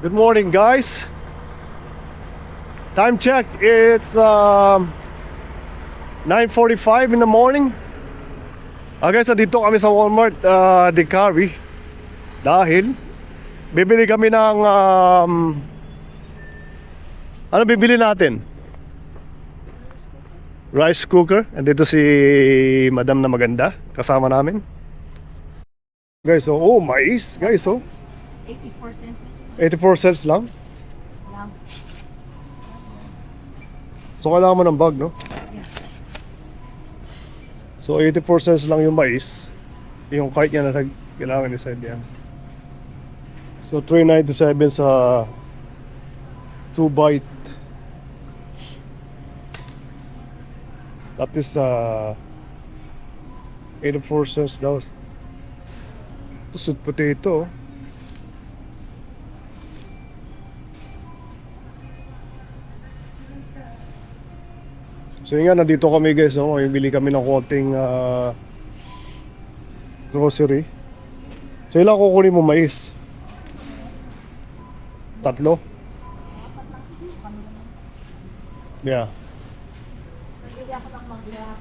Good morning, guys. Time check, it's 9:45 in the morning. Guys, dito kami sa Walmart Dicari dahil bibili kami ng ano bibili natin? Rice cooker. Andito si Madam na maganda kasama namin. Guys, oh mais, guys, 84 cents. 84 cents lang. Lang. So kailangan mo ng bag, no? Yeah. So 84 cents lang yung mais. Yung cart niya na kailangan i-send yan. So 397 sa 2 bite. That is 84 cents daw. Sweet potato. So yun nga, nandito kami guys, no? Bili kami ng konting grocery. So ilang kukunin mo mais? 3? Yeah. Bibili ako ng mangga.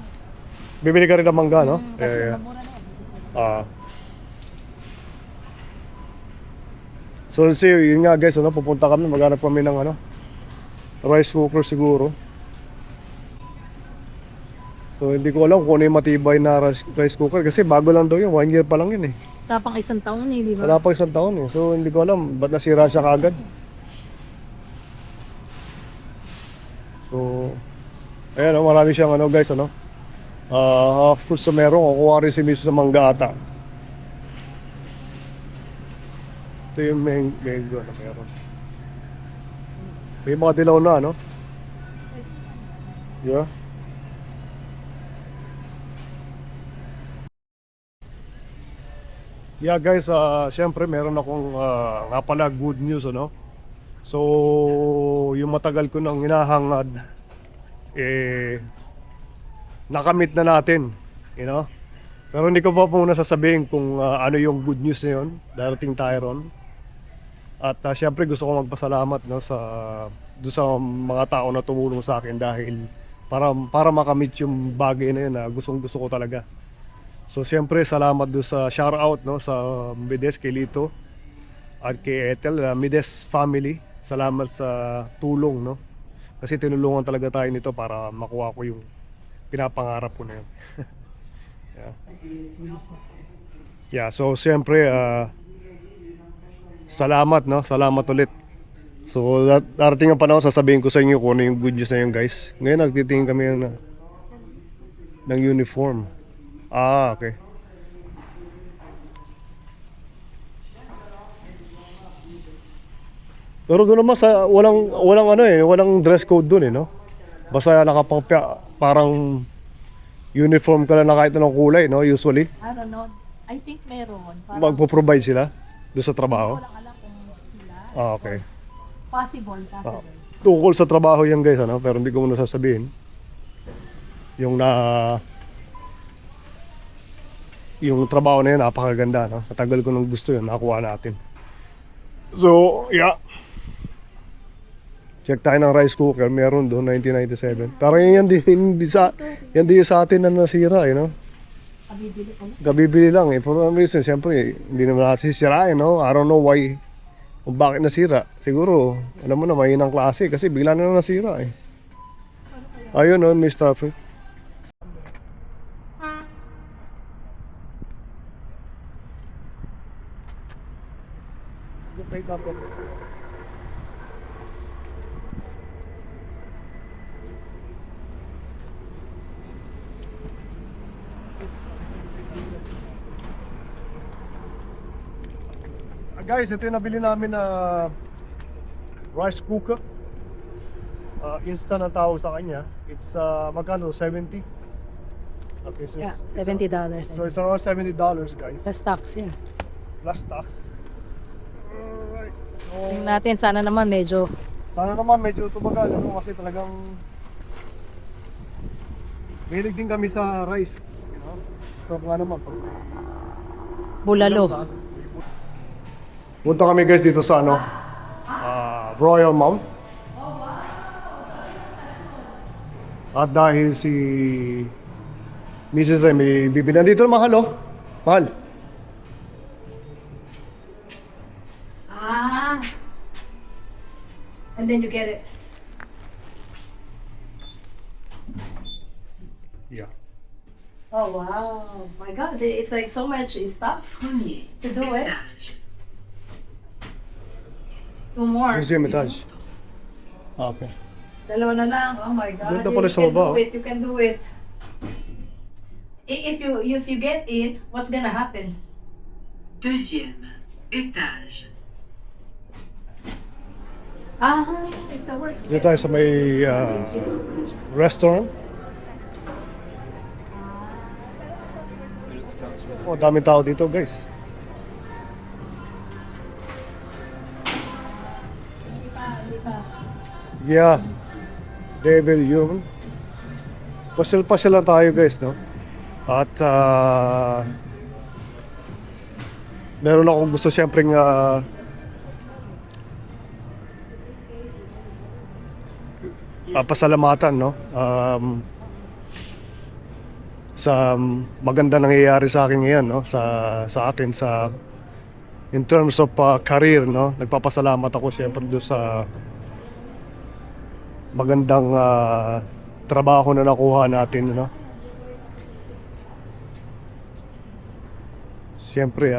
Bibili ka rin ng mangga, no? Kasi Yeah. mura na yan. So yun nga guys, ano, pupunta kami, maghanap kami ng rice cooker siguro. So hindi ko alam kung ano yung matibay na rice cooker kasi bago lang daw yun, 1 year pa lang yun eh. Tapang isang taon eh, di ba? Wala pa isang taon eh. So hindi ko alam ba't nasira siya kagad. So ayan, marami siyang guys, fruit sa meron, kukuha rin si Mrs. sa mangga ata. Ito yung mango na meron. May mga dilaw na, Yeah. Yeah guys, syempre meron akong nga pala good news, So, yung matagal ko nang hinahangad nakamit na natin, Pero hindi ko pa muna sasabihin kung ano yung good news na yun. Darating tayo ron. At syempre gusto ko magpasalamat doon sa mga tao na tumulong sa akin dahil para makamit yung bagay na yun na gustong gusto ko talaga. So syempre salamat doon sa shout out sa Mides, kay Lito at kay Ethel, Mides family. Salamat sa tulong, Kasi tinulungan talaga tayo nito para makuha ko yung pinapangarap ko na yun. Yeah, so syempre salamat, salamat ulit. So darating ang panahon, sasabihin ko sa inyo kung ano yung good news na yun, guys. Ngayon nagtitingin kami ng uniform. Okay. Pero doon naman walang dress code doon Basta parang uniform ka lang na kahit anong kulay, usually. I don't know. I think meron. Magpo-provide sila doon sa trabaho. Hindi ko lang alam kung sila. Okay. Possible. Tungkol sa trabaho yan guys, pero hindi ko muna sasabihin. Yung trabaho na yun, napakaganda, Matagal ko nang gusto yun, nakuha natin. So, yeah. Check tayo ng rice cooker, meron doon, 1997. Parang yan din sa atin na nasira, Kabibili ko. Kabibili lang For some reason, siyempre, hindi naman natin sisirain, I don't know why, kung bakit nasira. Siguro, alam mo na, mahinang klase, kasi bigla na nasira, Ayun, may stuff, Guys, ito yung nabili namin na rice cooker. Instant ang tawag sa kanya. It's magkano? 70? Okay, so Yeah, $70. So it's around $70 guys. Plus tax, yeah. Plus tax. Alright. So, Tingnan natin, sana naman medyo sana naman medyo tumagal, kasi talagang mahilig din kami sa rice. So nga naman. bulalo. Punta kami guys dito sa Royal Mount. At dahil si Mrs. ay may bibili. Nandito na mahal, oh. Mahal. Ah. And then you get it. Yeah. Oh wow. My God, it's like so much stuff to do it. Two more. Museum etage. Okay. Dalawa na lang. Oh my God. Ganda You pala sa can baba, do oh. it. You can do it. If you get it, what's gonna happen? Deuxième étage. Ah, it's a work. Dito tayo sa may restaurant. Oh, daming tao dito, guys. Yeah. Devil yun. Pasyal-pasyal lang tayo, guys, no? At meron akong gusto siyempre pasalamatan, no? Sa maganda nangyayari sa akin ngayon, no? Sa akin in terms of career, no? Nagpapasalamat ako siyempre doon sa magandang trabaho na nakuha natin, no? Siyempre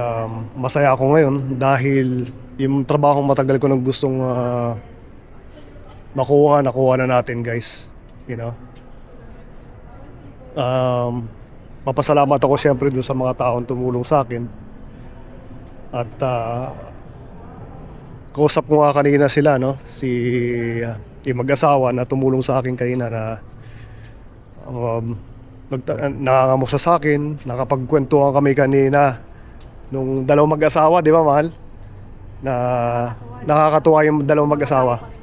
masaya ako ngayon dahil yung trabaho matagal ko nang gustong nakuha na natin, guys, you know. Papasalamat ako siyempre doon sa mga taong tumulong sa akin. At kausap ko nga kanina sila, no? Yung mag-asawa na tumulong sa akin kanina na nangangamusta sa akin. Nakapagkwentuhan kami kanina nung dalawang mag-asawa, di ba, mahal? Na nakakatuwa yung dalawang mag-asawa.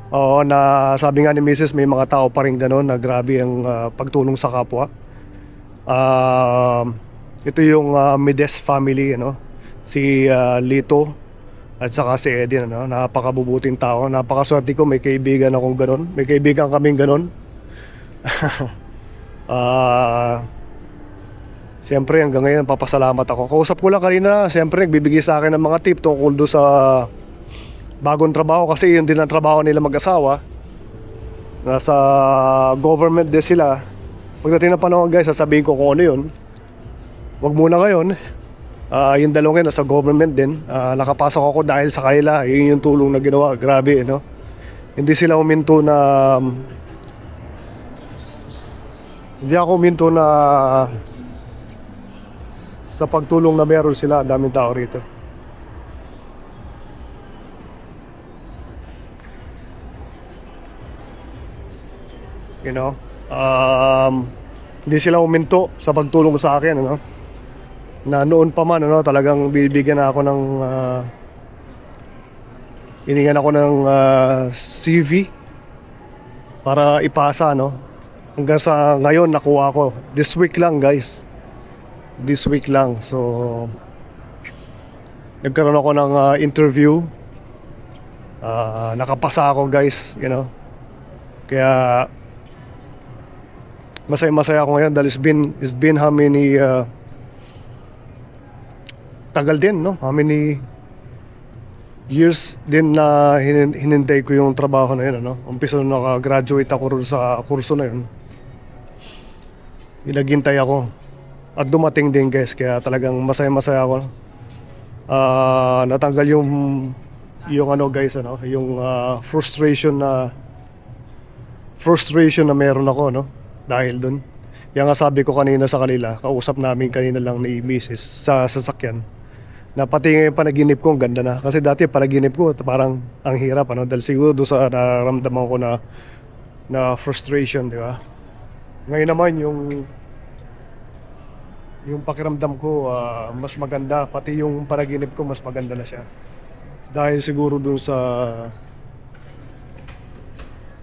Oo, na sabi nga ni Mrs. may mga tao pa rin gano'n na grabe ang pagtulong sa kapwa. Ito yung Mides family, ano? Si Lito at saka si Eddie, ano? Napakabubuting tao. Napakaswerte ko, may kaibigan akong gano'n. May kaibigan kaming gano'n. Siyempre hanggang ngayon papasalamat ako. Kausap ko lang kanina, siyempre nagbibigay sa akin ng mga tip tungkol doon sa bagong trabaho kasi yun din ang trabaho nila mag-asawa. Nasa government din sila. Pagdating ng panahon, guys, sasabihin ko kung ano yun. Wag muna ngayon. Yung dalawang yun nasa government din. Nakapasok ako dahil sa kanila. Yun yung tulong na ginawa. Grabe, no? Hindi sila uminto na hindi ako uminto na sa pagtulong na meron sila. Daming tao rito. You know, hindi sila uminto sa pagtulong sa akin, ano? Na noon pa man, ano, talagang bibigyan ako ng hiningan ako ng CV para ipasa, no? Hanggang sa ngayon nakuha ko. This week lang, guys. This week lang. So nagkaroon ako ng interview. Nakapasa ako, guys, you know. Kaya masaya ako ngayon dahil it's been how many tagal din, no? How many years din na hinintay ko yung trabaho na yun, ano? Umpisa nung naka-graduate ako sa kurso na yun. Naghintay ako at dumating din, guys, kaya talagang masaya ako. Natanggal yung ano, guys, ano, yung frustration na meron ako, no? Dahil dun. Yan nga sabi ko kanina sa kanila, kausap namin kanina lang ni Mrs. sa sasakyan. Na pati ngayon panaginip ko, ang ganda na. Kasi dati panaginip ko, parang ang hirap, ano? Dahil siguro doon sa naramdaman ko na frustration, di ba? Ngayon naman yung pakiramdam ko mas maganda. Pati yung panaginip ko mas maganda na siya. Dahil siguro doon sa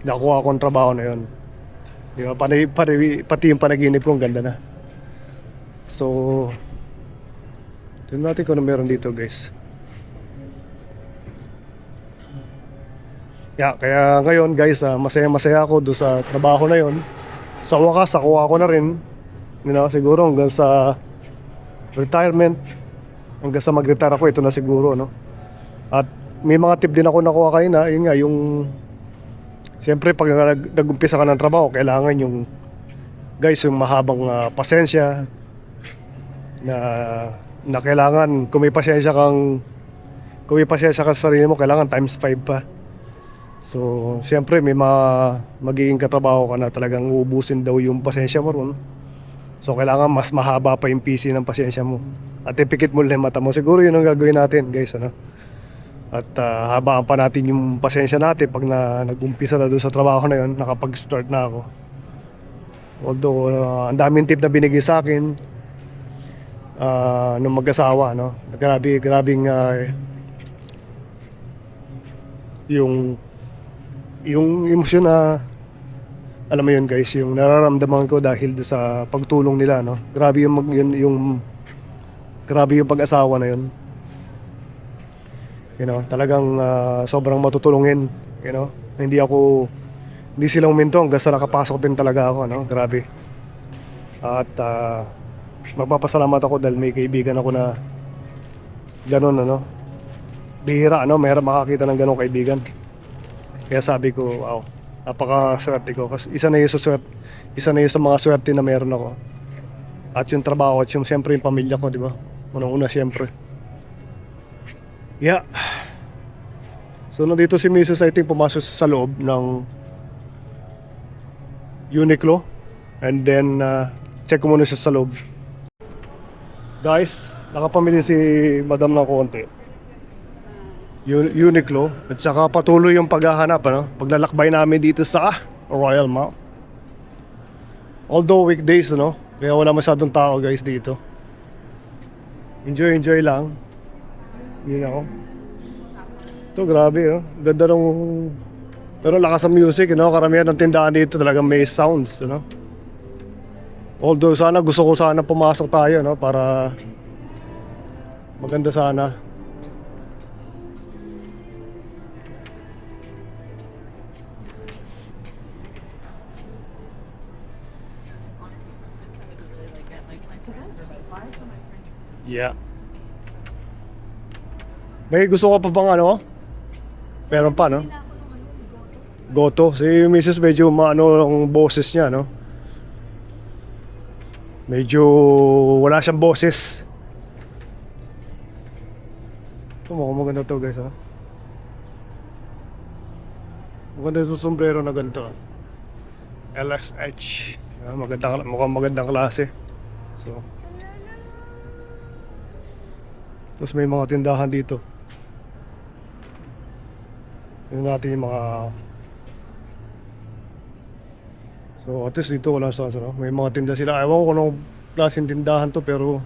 nakuha akong trabaho na yun. Di ba? Pati yung panaginip ko, ang ganda na. So, tignan natin kung ano meron dito, guys. Kaya ngayon guys, masaya-masaya ako doon sa trabaho na yon. Sa wakas, nakuha ko na rin. Siguro hanggang sa retirement, hanggang sa mag-retire ako, ito na siguro, no? At may mga tip din ako nakuha kayo na, yun nga, yung siyempre pag nag-umpisa ka ng trabaho, kailangan yung guys, yung mahabang pasensya na kailangan, kung may pasensya ka sa sarili mo, kailangan times 5 pa. So, siyempre may magiging katrabaho ka na talagang uubusin daw yung pasensya mo ron. So, kailangan mas mahaba pa yung PC ng pasensya mo. At ipikit mo lang yung mata mo. Siguro yun ang gagawin natin, guys, ano? At habaan pa natin yung pasensya natin pag nag-umpisa na doon sa trabaho na yun, nakapag-start na ako. Although, ang daming tip na binigay sa akin nung mag-asawa, no? Grabing yung emosyon na alam mo yun guys, yung nararamdaman ko dahil sa pagtulong nila, no? Grabe grabe yung pag-asawa na yun. Talagang sobrang matutulungin, Hindi sila huminto hanggang sa nakapasok din talaga ako, no? Grabe. At magpapasalamat ako dahil may kaibigan ako na ganun, bihira, mayroon makakita ng ganung kaibigan. Kaya sabi ko, wow, napaka-swerte ko. Kasi isa na yun sa mga swerte na meron ako. At yung trabaho at yung siyempre yung pamilya ko, di ba? Unang-una siyempre. Yeah. So nandito si Mrs. I think pumasok sa loob ng Uniqlo. And then check ko muna siya sa loob. Guys, nakapamili si Madam ng konti. Uniqlo. At saka patuloy yung paghahanap, paglalakbay namin dito sa Royal Mount. Although weekdays, kaya wala masyadong tao guys dito. Enjoy lang. Ito grabe, ganda ng pero lakas ang music, karamihan ng tindahan dito talagang may sounds, Although gusto ko sana pumasok tayo, para maganda sana. Yeah. May gusto ko pa bang Meron pa, Goto. Si Mrs. medyo ang boses niya, Medyo wala siyang boses. Ito mukhang maganda to guys, Maganda itong sombrero na ganito. LXH. Mukhang magandang klase. So, tapos may mga tindahan dito. Tignan natin yung mga... So at least dito wala sa may mga tinda sila. Ewan ko kung anong klaseng tindahan to pero...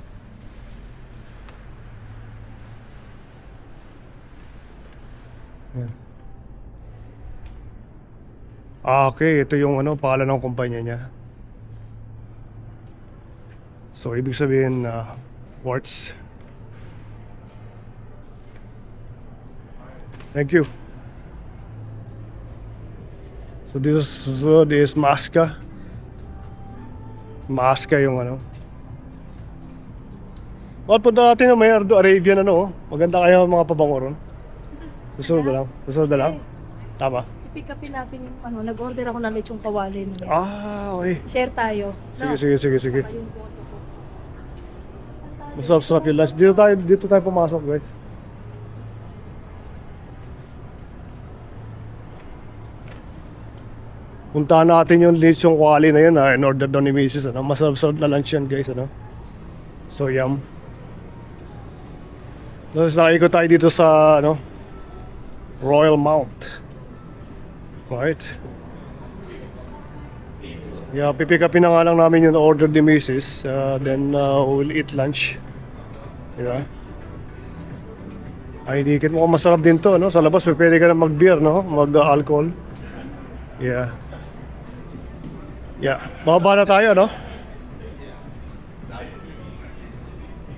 Yan. Okay, ito yung pangalan ng kumpanya niya. So ibig sabihin quartz. Thank you. So this is Masca. Masca yung punta natin na may Arabian Maganda kayo mga pabango ron. Susunod na lang. Tama. I-pick upin natin yung nag-order ako ng lechong kawali. Okay. Share tayo. Sige. Saka yung boto ko. Masarap yung lunch. Dito tayo pumasok, guys. Puntahan natin yung lechong kawali na yun, in order daw ni Mrs. Masarap na lunch yan, guys, So, yum. Tapos nakikot tayo dito sa, Royal Mount. Right? Yeah, pipick upin na nga lang namin yung order ni Mrs. Then, we'll eat lunch. Diba? Ay, dikit mo masarap din to, Sa labas, pwede ka na mag-beer, Mag-alcohol. Yeah. Yeah, bababa na tayo,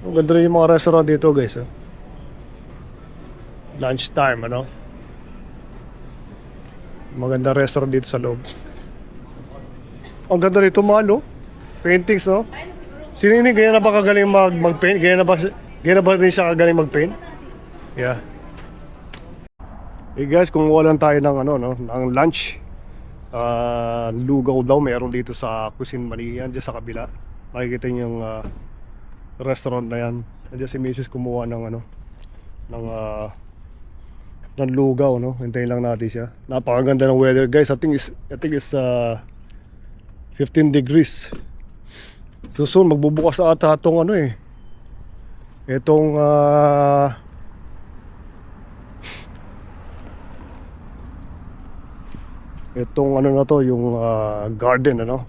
Ang ganda rin yung mga restaurant dito, guys, Lunch time, Maganda restaurant dito sa loob. Ang ganda nito mga no? Paintings no? Sino yun? Ganyan na ba kagaling mag-paint? Ganyan na ba rin siya kagaling mag-paint? Yeah. Hey guys, kumuha lang tayo ng ano no, ng lunch. Lugaw daw meron dito sa Cuisine Mania, diyan sa kabila. Makikita niyo yung restaurant na yan. Nandiyan si Mrs. kumuha ng ano, ng lugaw no. Hintayin lang natin siya. Napakaganda ng weather guys. I think it's 15 degrees. So soon magbubukas ata itong ano eh. Itong itong ano na to, yung garden ano.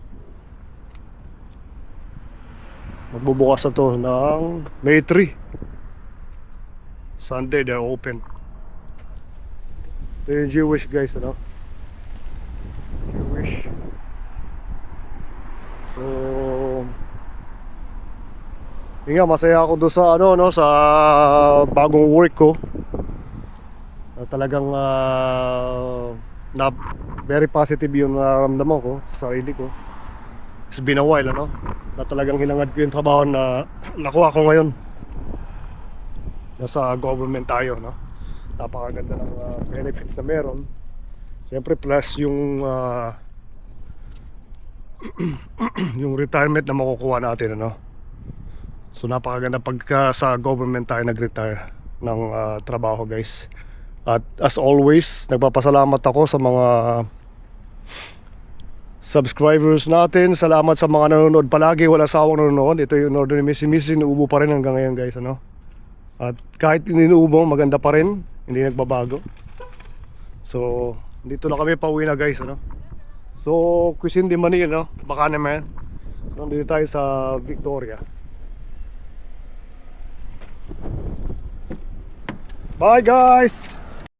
Magbubukas na to ng May 3. Sunday they're open. They're Jewish guys ano. Jewish. So yun nga, masaya ako doon sa ano no, sa bagong work ko. Talagang na very positive yung nararamdaman ko sa sarili ko. It's been a while ano, na talagang hinangad ko yung trabaho na nakuha ko ngayon. Nasa government tayo no. Napakaganda ng benefits na meron. Siyempre plus yung yung retirement na makukuha natin ano. So napakaganda pagka sa government tayo nag-retire ng trabaho guys. At as always, nagpapasalamat ako sa mga subscribers natin. Salamat sa mga nanonood palagi, walang sawang nanonood. Ito yung order ni Missy, inuubo pa rin hanggang ngayon guys ano. At kahit inuubo, maganda pa rin, hindi nagbabago. So dito na kami pauwi na guys ano. So Cuisine de Mania no, baka naman. So dito tayo sa Victoria. Bye guys!